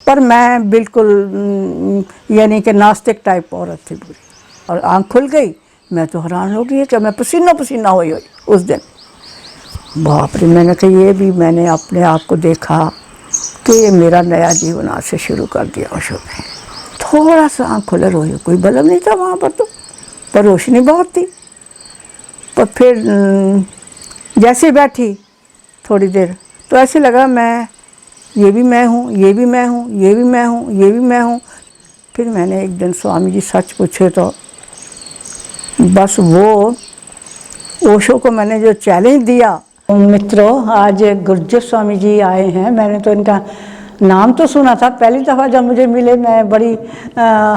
पर मैं बिल्कुल यानी कि नास्तिक टाइप औरत थी पूरी। और आँख खुल गई, मैं तो हैरान हो गई कि मैं पसीना पसीना हुई उस दिन। बाप रे, मैंने कहा ये भी मैंने अपने आप को देखा कि ये मेरा नया जीवन आज से शुरू कर दिया ओशो ने। थोड़ा सा आँख खुले रोई, कोई बल्ब नहीं था वहाँ पर, तो पर रोशनी बहुत थी। पर फिर जैसे बैठी थोड़ी देर तो ऐसे लगा मैं ये भी मैं हूँ, ये भी मैं हूँ, ये भी मैं हूँ, ये भी मैं हूँ। फिर मैंने एक दिन स्वामी जी सच पूछे तो बस वो ओशो को मैंने जो चैलेंज दिया। मित्रों, आज गुरजेब स्वामी जी आए हैं। मैंने तो इनका नाम तो सुना था, पहली दफ़ा जब मुझे मिले मैं बड़ी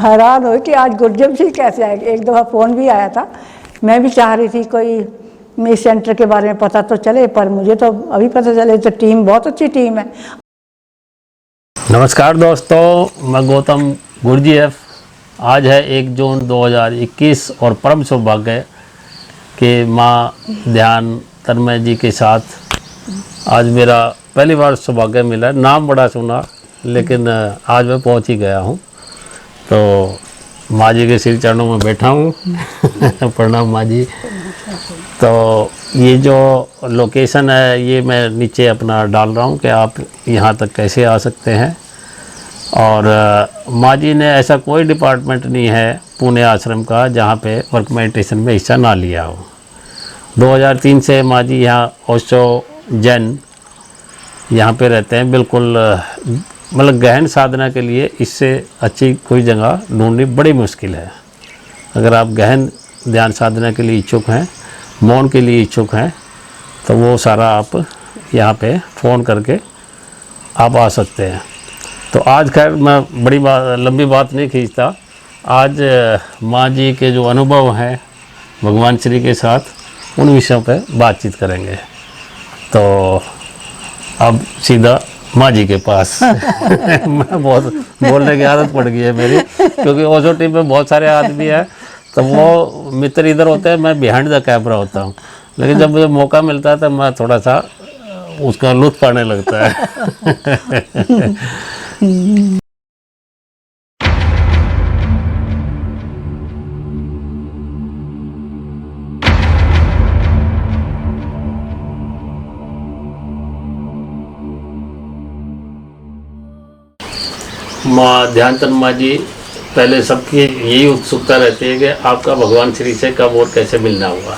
हैरान हुई कि आज गुरजेब जी कैसे आए। एक दफ़ा फ़ोन भी आया था, मैं भी चाह रही थी कोई इस सेंटर के बारे में पता तो चले, पर मुझे तो अभी पता चले। तो टीम बहुत अच्छी टीम है। नमस्कार दोस्तों, मैं गौतम गुरजीएफ। आज है 1 जून 2021 और परम सौभाग्य के माँ ध्यान तन्मय जी के साथ आज मेरा पहली बार सौभाग्य मिला। नाम बड़ा सुना, लेकिन आज मैं पहुंच ही गया हूं। तो माँ जी के सिर चरणों में बैठा हूं। प्रणाम माँ जी। तो ये जो लोकेशन है ये मैं नीचे अपना डाल रहा हूं कि आप यहाँ तक कैसे आ सकते हैं। और माँ जी ने ऐसा कोई डिपार्टमेंट नहीं है पुणे आश्रम का जहाँ पे वर्क मेडिटेशन में हिस्सा ना लिया हो। 2003 से माँ जी यहाँ ओशो जैन यहाँ पे रहते हैं। बिल्कुल मतलब गहन साधना के लिए इससे अच्छी कोई जगह ढूंढनी बड़ी मुश्किल है। अगर आप गहन ध्यान साधना के लिए इच्छुक हैं, मौन के लिए इच्छुक हैं, तो वो सारा आप यहाँ पे फ़ोन करके आप आ सकते हैं। तो आज खैर मैं बड़ी लंबी बात नहीं खींचता। आज माँ जी के जो अनुभव हैं भगवान श्री के साथ, उन विषयों पे बातचीत करेंगे। तो अब सीधा माँ जी के पास। मैं बहुत बोलने की आदत पड़ गई है मेरी, क्योंकि ओशो टीम में बहुत सारे आदमी हैं। तो वो मित्र इधर होते हैं, मैं बिहाइंड द कैमरा होता हूँ। लेकिन जब मुझे मौका मिलता है तो मैं थोड़ा सा उसका लुत्फ आने लगता है। माँ ध्यान तन्मय जी, पहले सबकी यही उत्सुकता रहती है कि आपका भगवान श्री से कब और कैसे मिलना हुआ।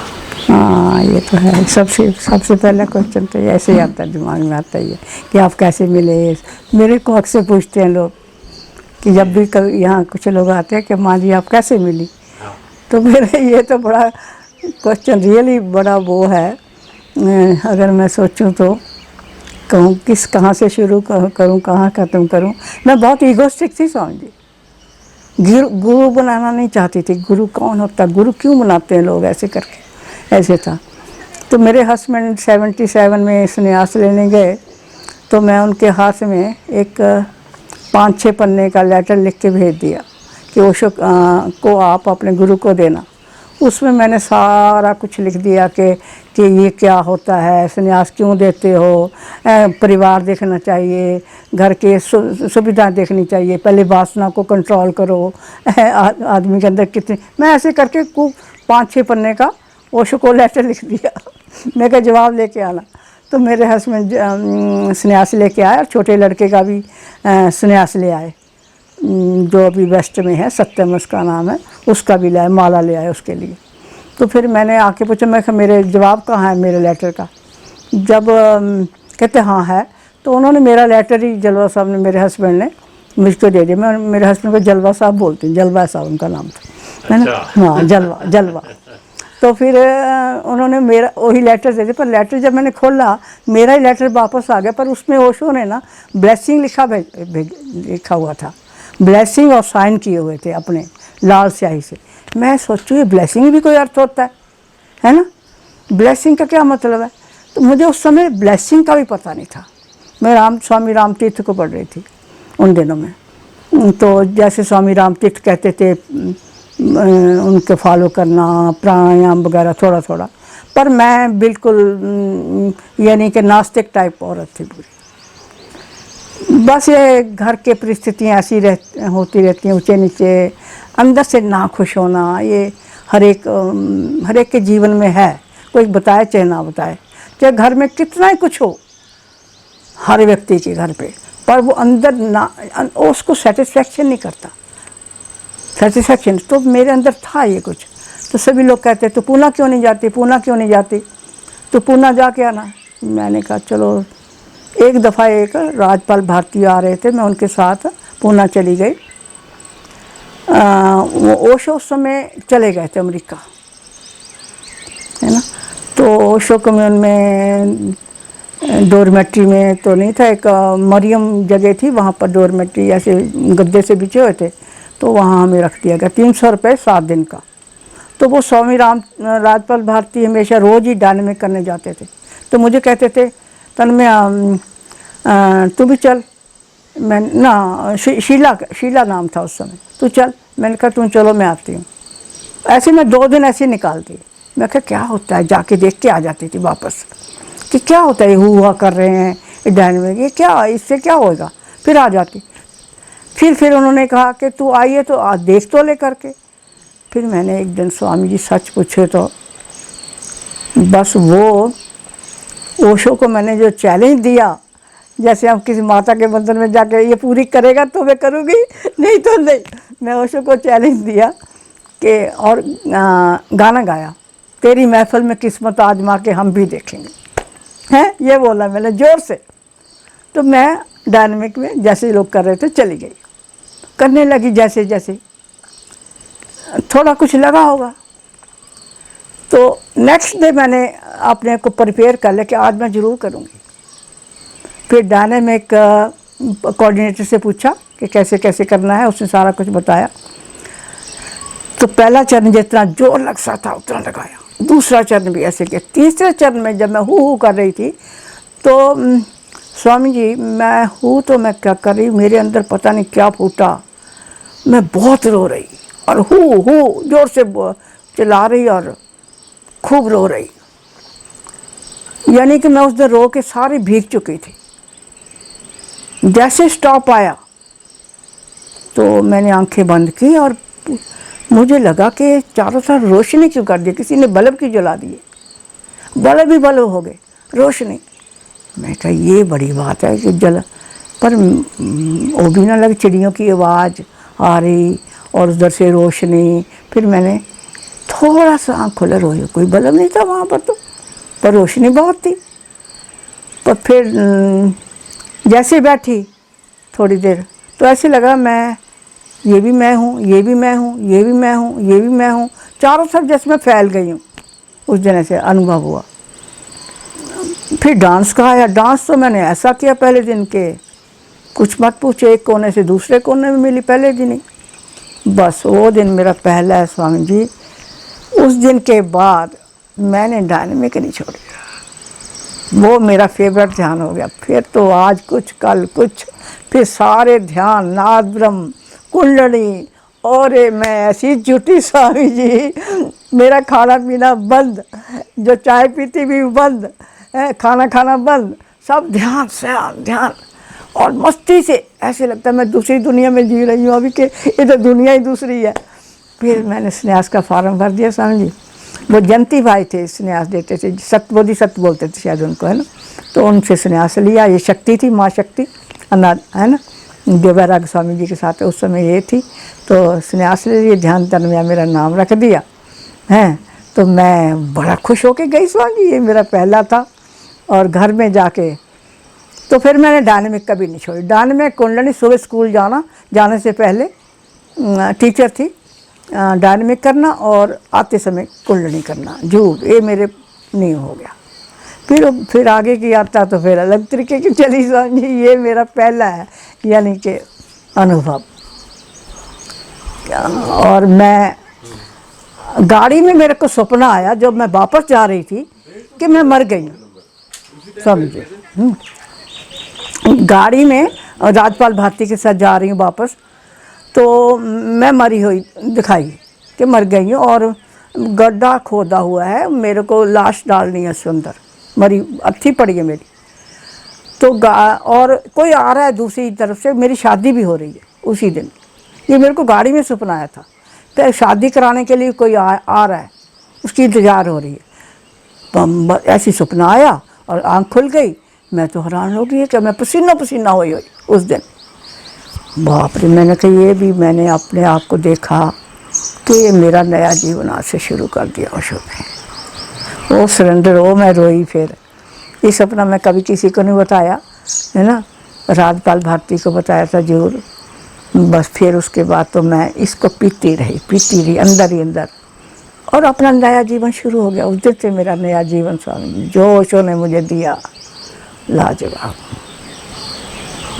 हाँ, ये तो है। सबसे पहला क्वेश्चन तो ऐसे ही आता है, दिमाग में आता ही है कि आप कैसे मिले। मेरे को अक्सर पूछते हैं लोग कि जब भी कभी यहाँ कुछ लोग आते हैं कि माँ जी आप कैसे मिली। तो मेरा ये तो बड़ा क्वेश्चन रियली बड़ा वो है। अगर मैं सोचूं तो कहूँ कहाँ से शुरू करूँ, कहाँ ख़त्म करूँ। मैं बहुत ईगोस्टिक थी स्वामी जी। गुरु बनाना नहीं चाहती थी। गुरु कौन होता, गुरु क्यों बनाते हैं लोग ऐसे करके, ऐसे था। तो मेरे हस्बैंड 77 में संन्यास लेने गए, तो मैं उनके हाथ में एक 5-6 पन्ने का लेटर लिख के भेज दिया कि ओशो को आप अपने गुरु को देना। उसमें मैंने सारा कुछ लिख दिया कि ये क्या होता है, संन्यास क्यों देते हो, परिवार देखना चाहिए, घर के सुविधा देखनी चाहिए, पहले वासना को कंट्रोल करो, आदमी के अंदर कितनी। मैं ऐसे करके 5-6 पन्ने का ओशो को लेटर लिख दिया। मैं कहा जवाब लेके आना। तो मेरे हस्बैंड संन्यास लेके आए और छोटे लड़के का भी संन्यास ले आए, जो अभी वेस्ट में है, सत्यम उसका नाम है, उसका भी लाए, माला ले आए उसके लिए। तो फिर मैंने आके पूछा, मैं कहा मेरे जवाब कहाँ है मेरे लेटर का। जब कहते हाँ है, तो उन्होंने मेरा लेटर ही जलवा साहब ने, मेरे हस्बैंड ने मुझको दे दिया। मैं मेरे हस्बैंड को जलवा साहब बोलती हूँ, जलवा साहब उनका नाम था, है ना। हाँ, जलवा। तो फिर उन्होंने मेरा वही लेटर दे दिया। पर लेटर जब मैंने खोला, मेरा ही लेटर वापस आ गया, पर उसमें ओशो ने ना ब्लेसिंग लिखा हुआ था, ब्लेसिंग और साइन किए हुए थे अपने लाल स्याही से। मैं सोचूँ ये ब्लेसिंग भी कोई अर्थ होता है ना, ब्लेसिंग का क्या मतलब है। तो मुझे उस समय ब्लेसिंग का भी पता नहीं था। मैं स्वामी राम तीर्थ को पढ़ रही थी उन दिनों में। तो जैसे स्वामी राम तीर्थ कहते थे उनके फॉलो करना, प्राणायाम वगैरह थोड़ा थोड़ा। पर मैं बिल्कुल यानी कि नास्तिक टाइप औरत थी पूरी। बस ये घर के परिस्थितियाँ ऐसी होती रहती हैं, ऊंचे नीचे, अंदर से ना खुश होना, ये हर एक के जीवन में है, कोई बताए चाहे ना बताए, चाहे घर में कितना ही कुछ हो हर व्यक्ति के घर पे, पर वो अंदर ना उसको सेटिस्फेक्शन नहीं करता। सेटिस्फेक्शन तो मेरे अंदर था ये कुछ। तो सभी लोग कहते तो पूना क्यों नहीं जाती, पूना क्यों नहीं जाती, तो पूना जाके आना। मैंने कहा चलो, एक दफ़ा एक राजपाल भारती आ रहे थे, मैं उनके साथ पूना चली गई। वो ओशो उस समय चले गए थे अमेरिका, है ना। तो ओशो कम्यून में डोरमेट्री में तो नहीं था, एक मरियम जगह थी, वहाँ पर डोरमेट्री ऐसे गद्दे से बिछे हुए थे, तो वहाँ हमें रख दिया गया 300 रुपये 7 दिन का। तो वो स्वामी राजपाल भारती हमेशा रोज़ ही डायनेमिक करने जाते थे, तो मुझे कहते थे तन्मय तू भी चल। मैं ना शीला नाम था उस समय, तू चल। मैंने कहा तुम चलो मैं आती हूँ। ऐसे मैं 2 दिन ऐसे निकालती। मैं कहा क्या होता है, जाके देख के आ जाती थी वापस कि क्या होता है, ये हुआ कर रहे हैं ये डायनेमिक, ये क्या, इससे क्या होएगा। फिर आ जाती। फिर उन्होंने कहा कि तू आइए तो आज देख तो ले करके। फिर मैंने एक दिन स्वामी जी सच पूछे तो बस वो ओशो को मैंने जो चैलेंज दिया, जैसे हम किसी माता के मंदिर में जाके ये पूरी करेगा तो मैं करूँगी, नहीं तो नहीं। मैं ओशो को चैलेंज दिया कि और गाना गाया, तेरी महफिल में किस्मत आजमा के हम भी देखेंगे, हैं, ये बोला मैंने ज़ोर से। तो मैं डायनेमिक में जैसे लोग कर रहे थे चली गई, करने लगी। जैसे जैसे थोड़ा कुछ लगा होगा, तो नेक्स्ट डे मैंने अपने को प्रिपेयर कर लिया कि आज मैं ज़रूर करूँगी। फिर डायनेमिक कोऑर्डिनेटर से पूछा कि कैसे कैसे करना है, उसने सारा कुछ बताया। तो पहला चरण जितना जोर लग सकता था उतना लगाया, दूसरा चरण भी ऐसे किया, तीसरे चरण में जब मैं हू कर रही थी तो स्वामी जी मैं हूँ तो मैं क्या कर रही, मेरे अंदर पता नहीं क्या फूटा, मैं बहुत रो रही और हू जोर से चिल्ला रही और खूब रो रही, यानी कि मैं उस दिन रो के सारी भीग चुकी थी। जैसे स्टॉप आया तो मैंने आंखें बंद की और मुझे लगा कि चारों तरफ रोशनी क्यों कर दी, किसी ने बल्ब क्यों जला दिए, बल्ब ही बल्ब हो गए, रोशनी। मैं कहा ये बड़ी बात है कि जल, पर वो भी ना लगे, चिड़ियों की आवाज़ आ रही और उधर से रोशनी। फिर मैंने थोड़ा सा आँख खोला, रोई, कोई बल्ब नहीं था वहाँ पर, तो पर रोशनी बहुत थी। पर फिर जैसे बैठी थोड़ी देर तो ऐसे लगा मैं, ये भी मैं हूँ, ये भी मैं हूँ, ये भी मैं हूँ, ये भी मैं हूँ, चारों तरफ जैसे मैं फैल गई हूँ। उस दिन ऐसे अनुभव हुआ। फिर डांस का आया। डांस तो मैंने ऐसा किया पहले दिन के कुछ मत पूछे, एक कोने से दूसरे कोने में मिली पहले दिन ही। बस वो दिन मेरा पहला है स्वामी जी। उस दिन के बाद मैंने डायनेमिक नहीं छोड़ी, वो मेरा फेवरेट ध्यान हो गया। फिर तो आज कुछ कल कुछ, फिर सारे ध्यान, नाद ब्रह्म, कुंडली, और मैं ऐसी जुटी स्वामी जी, मेरा खाना पीना बंद, जो चाय पीती भी बंद, खाना खाना बंद, सब ध्यान से ध्यान और मस्ती से। ऐसे लगता है मैं दूसरी दुनिया में जी रही हूँ अभी, कि ये तो दुनिया ही दूसरी है। फिर मैंने संन्यास का फार्म भर दिया स्वामी जी। वो जयंती भाई थे, संन्यास देते थे, बोधि सत्य बोलते थे शायद उनको, है ना। तो उनसे संन्यास लिया। ये शक्ति थी, माँ शक्ति अनाथ, है ना, देवराग स्वामी जी के साथ उस समय ये थी। तो संन्यास ले लिए, ध्यान तन्मय मेरा नाम रख दिया है। तो मैं बड़ा खुश होके गई स्वामी जी, ये मेरा पहला था। और घर में जाके तो फिर मैंने डायनेमिक कभी नहीं छोड़ी। डायनेमिक कुंडली, सुबह स्कूल जाने से पहले टीचर थी, डायनेमिक करना और आते समय कुंडली करना, झूठ, ये मेरे नहीं हो गया। फिर आगे की यात्रा तो फिर अलग तरीके की चली स्वामी जी। ये मेरा पहला है यानी कि अनुभव। और मैं गाड़ी में, मेरे को सपना आया जब मैं वापस जा रही थी कि मैं मर गई हूँ, समझे। गाड़ी में राजपाल भारती के साथ जा रही हूँ वापस, तो मैं मरी हुई दिखाई कि मर गई हूँ, और गड्ढा खोदा हुआ है, मेरे को लाश डालनी है उसके अंदर, मरी अर्थी पड़ी है मेरी। तो और कोई आ रहा है दूसरी तरफ से, मेरी शादी भी हो रही है उसी दिन। ये मेरे को गाड़ी में सपना आया था, तो शादी कराने के लिए कोई आ रहा है, उसकी इंतज़ार हो रही है। ऐसी सपना आया और आँख खुल गई। मैं तो हैरान हो गई कि मैं पसीना पसीना हुई उस दिन। बाप रे, मैंने कहा ये भी मैंने अपने आप को देखा कि ये मेरा नया जीवन आज से शुरू कर दिया ओशो ने। वो सरेंडर हो, मैं रोई। फिर ये सपना मैं कभी किसी को नहीं बताया, है ना, राजपाल भारती को बताया था जरूर। बस फिर उसके बाद तो मैं इसको पीती रही अंदर ही अंदर, और अपना नया जीवन शुरू हो गया। उस दिन से मेरा नया जीवन स्वामी जो ओशो ने मुझे दिया, लाजवाब।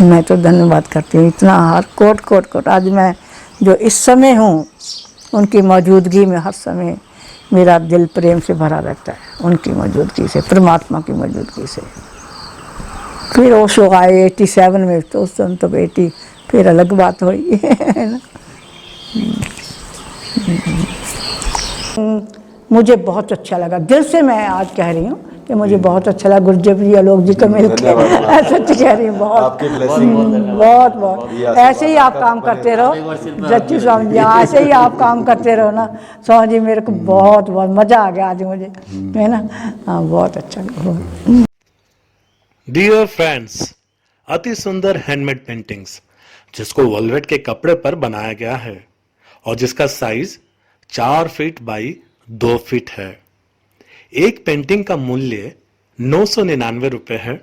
मैं तो धन्यवाद करती हूँ इतना, हर कोट आज मैं जो इस समय हूँ, उनकी मौजूदगी में हर समय मेरा दिल प्रेम से भरा रहता है, उनकी मौजूदगी से, परमात्मा की मौजूदगी से। फिर ओशो आए 87 में, तो उस दिन तो बेटी फिर अलग बात हुई है ना। मुझे बहुत अच्छा लगा, दिल से मैं आज कह रही हूँ कि मुझे बहुत अच्छा लगा गुरजेब जी आलोक जी को मिलकर। सच कह रही हूँ, बहुत ऐसे ही आप काम करते रहो जच्ची स्वामी जी, ऐसे ही आप काम करते रहो ना स्वामी जी। मेरे को बहुत मज़ा आ गया आज मुझे, है ना। हाँ, बहुत अच्छा लगा। डियर फ्रेंड्स, अति सुंदर हैंडमेड पेंटिंग्स जिसको वॉलवेट के कपड़े पर बनाया गया है और जिसका साइज 4 फीट बाई 2 फीट है। एक पेंटिंग का मूल्य 999 रुपए है।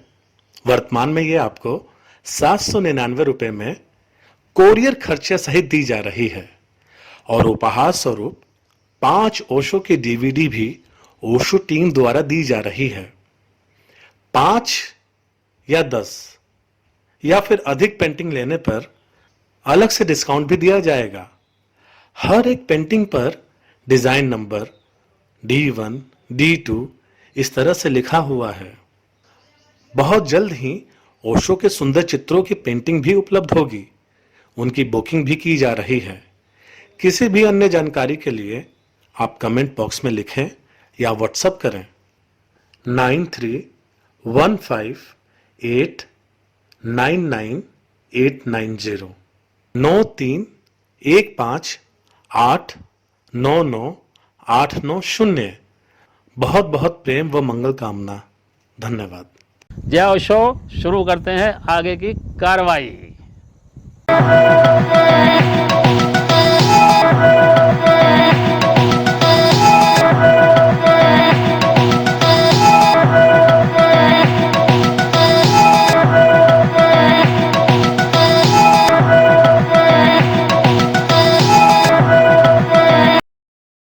वर्तमान में ये आपको 799 रुपए में कोरियर खर्चे सहित दी जा रही है। और उपहार स्वरूप 5 ओशो की डीवीडी भी ओशो टीम द्वारा दी जा रही है। 5 या 10 या फिर अधिक पेंटिंग लेने पर अलग से डिस्काउंट भी दिया जाएगा। हर एक पेंटिंग पर डिजाइन नंबर D1, D2 इस तरह से लिखा हुआ है। बहुत जल्द ही ओशो के सुंदर चित्रों की पेंटिंग भी उपलब्ध होगी। उनकी बुकिंग भी की जा रही है। किसी भी अन्य जानकारी के लिए आप कमेंट बॉक्स में लिखें या व्हाट्सएप करें 9315899890 9315899890। बहुत बहुत प्रेम व मंगल कामना। धन्यवाद। जय ओशो। शुरू करते हैं आगे की कार्रवाई।